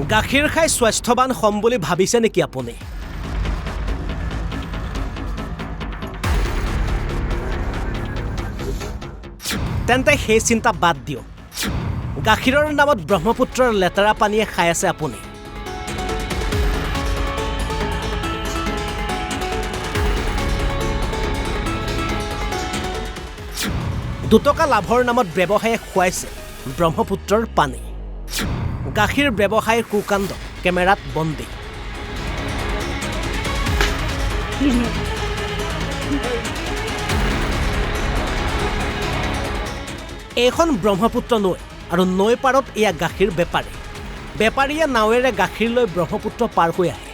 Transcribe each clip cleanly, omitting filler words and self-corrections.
গাখীৰ খাই স্বাস্থ্যৱান হ'ম বুলি ভাবিছে নেকি আপুনি? তেন্তে সেই চিন্তা বাদ দিয়ক। গাখীৰৰ নামত ব্ৰহ্মপুত্ৰৰ লেতেৰা পানীয়ে খাই আছে আপুনি। দুটকা লাভৰ নামত ব্যৱসায়ে খুৱাইছে ব্ৰহ্মপুত্ৰৰ পানী। গাখীৰ ব্যৱসায়ৰ কুকাণ্ড কেমেৰাত বন্দী। এইখন ব্ৰহ্মপুত্ৰ নৈ আৰু নৈ পাৰত এয়া গাখীৰ বেপাৰীয়ে নাৱেৰে গাখীৰ লৈ ব্ৰহ্মপুত্ৰ পাৰ হৈ আহে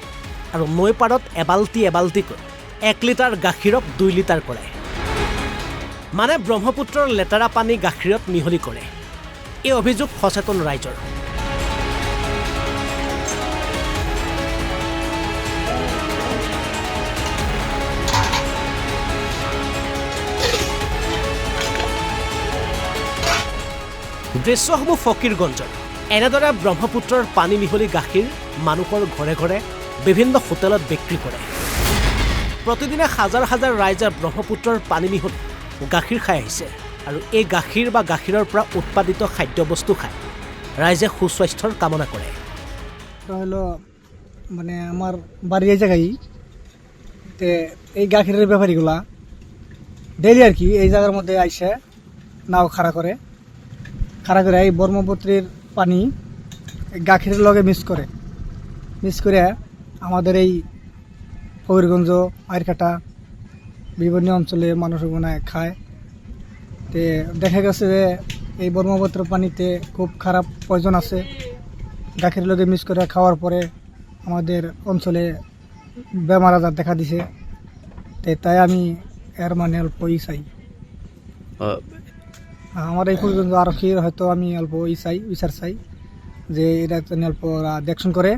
আৰু নৈ পাৰত এবাল্টিকৈ 1 লিটাৰ গাখীৰক 2 লিটাৰ কৰে। মানে ব্ৰহ্মপুত্ৰৰ লেতেৰা পানী গাখীৰত মিহলি কৰে। এই অভিযোগ সচেতন ৰাইজৰ। দৃশ্যসমূহ ফকীৰগঞ্জৰ। এনেদৰে ব্ৰহ্মপুত্ৰৰ পানী মিহলি গাখীৰ মানুহৰ ঘৰে ঘৰে বিভিন্ন হোটেলত বিক্ৰী কৰে। প্ৰতিদিনে হাজাৰ হাজাৰ ৰাইজে ব্ৰহ্মপুত্ৰৰ পানী মিহলি গাখীৰ খাই আহিছে আৰু এই গাখীৰ বা গাখীৰৰ পৰা উৎপাদিত খাদ্যবস্তু খাই ৰাইজে সুস্বাস্থ্যৰ কামনা কৰে। হলো মানে আমার বাড়ি এই জায়গায় এই গাখীরের ব্যাপারীগুলা ডেইলি আর কি এই জায়গার মধ্যে আইসে নাও খাড়া করে এই ব্রহ্মপুত্রের পানি গাখীরের লগে মিক্স করে আমাদের এই ফকিরগঞ্জ আইরকাটা বিভিন্ন অঞ্চলে মানুষ খায়। তে দেখা গেছে যে এই ব্রহ্মপুত্র পানিতে খুব খারাপ পয়জন আছে। গাখীরের লগে মিক্স করে খাওয়ার পরে আমাদের অঞ্চলে বেমার আজার দেখা দিছে। তাই আমি এর মানে অল্প চাই। আমার এই পর্যন্ত আরক্ষীর হয়তো আমি অল্প বিচার চাই যে এটা অল্প দেখশন করে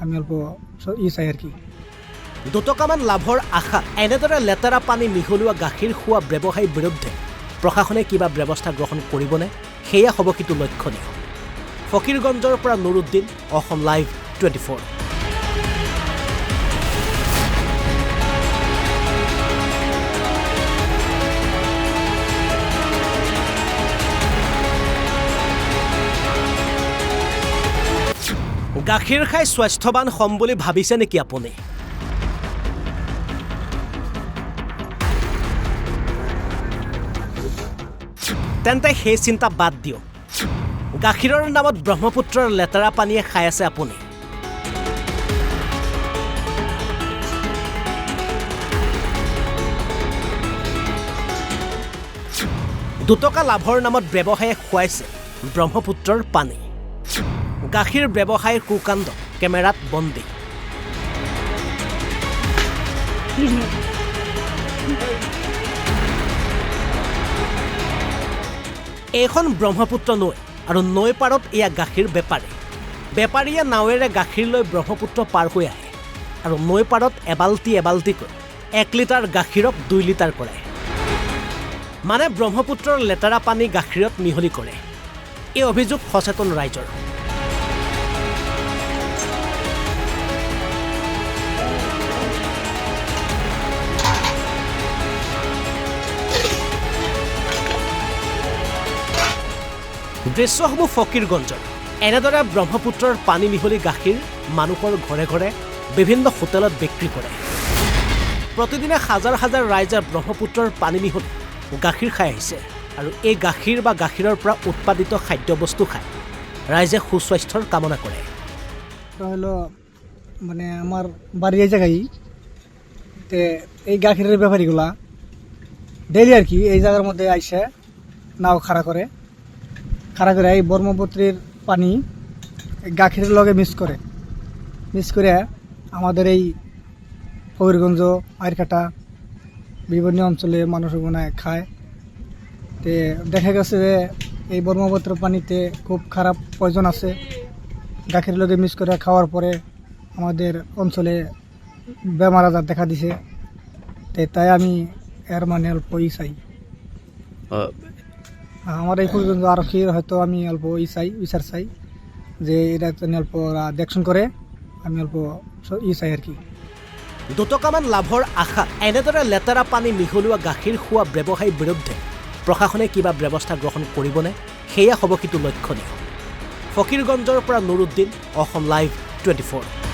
আমি অল্প চাই আর কি। দুটকামান লাভৰ আশা এনেদৰে লেতেৰা পানী মিহলোৱা গাখীৰ খোৱা ব্যৱসায়ীৰ বিৰুদ্ধে প্ৰশাসনে কিবা ব্যৱস্থা গ্ৰহণ কৰিবনে, সেয়া হ'ব কিন্তু লক্ষণীয়। ফকীৰগঞ্জৰ পৰা নুৰুদ্দিন, অসম লাইভ 24। গাখীৰ খাই স্বাস্থ্যৱান হ'ম বুলি ভাবিছে নেকি আপুনি? তেন্তে সেই চিন্তা বাদ দিয়ক। গাখীৰৰ নামত ব্ৰহ্মপুত্ৰৰ লেতেৰা পানীয়ে খাই আছে আপুনি। দুটকা লাভৰ নামত ব্যৱসায়ে খুৱাইছে ব্ৰহ্মপুত্ৰৰ পানী। গাখীৰ ব্যৱসায়ৰ কুকাণ্ড কেমেৰাত বন্দী। এইখন ব্ৰহ্মপুত্ৰ নৈ আৰু নৈ পাৰত এয়া গাখীৰ বেপাৰীয়ে নাৱেৰে গাখীৰ লৈ ব্ৰহ্মপুত্ৰ পাৰ হৈ আহে আৰু নৈ পাৰত এবাল্টিকৈ 1 লিটাৰ গাখীৰক 2 লিটাৰ কৰে। মানে ব্ৰহ্মপুত্ৰৰ লেতেৰা পানী গাখীৰত মিহলি কৰে। এই অভিযোগ সচেতন ৰাইজৰ। দৃশ্যসমূহ ফকীৰগঞ্জৰ। এনেদৰে ব্ৰহ্মপুত্ৰৰ পানী মিহলি গাখীৰ মানুহৰ ঘৰে ঘৰে বিভিন্ন হোটেলত বিক্ৰী কৰে। প্ৰতিদিনে হাজাৰ হাজাৰ ৰাইজে ব্ৰহ্মপুত্ৰৰ পানী মিহলি গাখীৰ খাই আহিছে আৰু এই গাখীৰ বা গাখীৰৰ পৰা উৎপাদিত খাদ্যবস্তু খাই ৰাইজে সুস্বাস্থ্যৰ কামনা কৰে। হলো মানে আমার বাড়ি এই জায়গায় এই গাখীরের ব্যাপারীগুলা ডেইলি আর কি এই জায়গার মধ্যে আইসে নাও খাড়া করে এই ব্রহ্মপুত্রের পানি গাখীরের লগে মিক্স করে আমাদের এই ফকিরগঞ্জ আইরকাটা বিভিন্ন অঞ্চলে মানুষ খায়। তে দেখা গেছে যে এই ব্রহ্মপুত্র পানিতে খুব খারাপ পয়জন আছে। গাখীরের লগে মিক্স করে খাওয়ার পরে আমাদের অঞ্চলে বেমার আজার দেখা দিছে। তাই আমি এর মানে অল্প চাই। আমার এই পর্যন্ত আরক্ষীর হয়তো আমি অল্প বিচার চাই যে এটা যেন অল্প দেখশন করে আমি অল্প ই চাই আর কি। দুটকামান লাভৰ আশাত এনেদৰে লেতেৰা পানী মিহলোৱা গাখীৰ খোৱা ব্যৱসায়ীৰ বিৰুদ্ধে প্ৰশাসনে কিবা ব্যৱস্থা গ্ৰহণ কৰিবনে, সেয়া হ'ব কিন্তু লক্ষণীয়। ফকীৰগঞ্জৰ পৰা নুৰুদ্দিন, অসম লাইভ 24।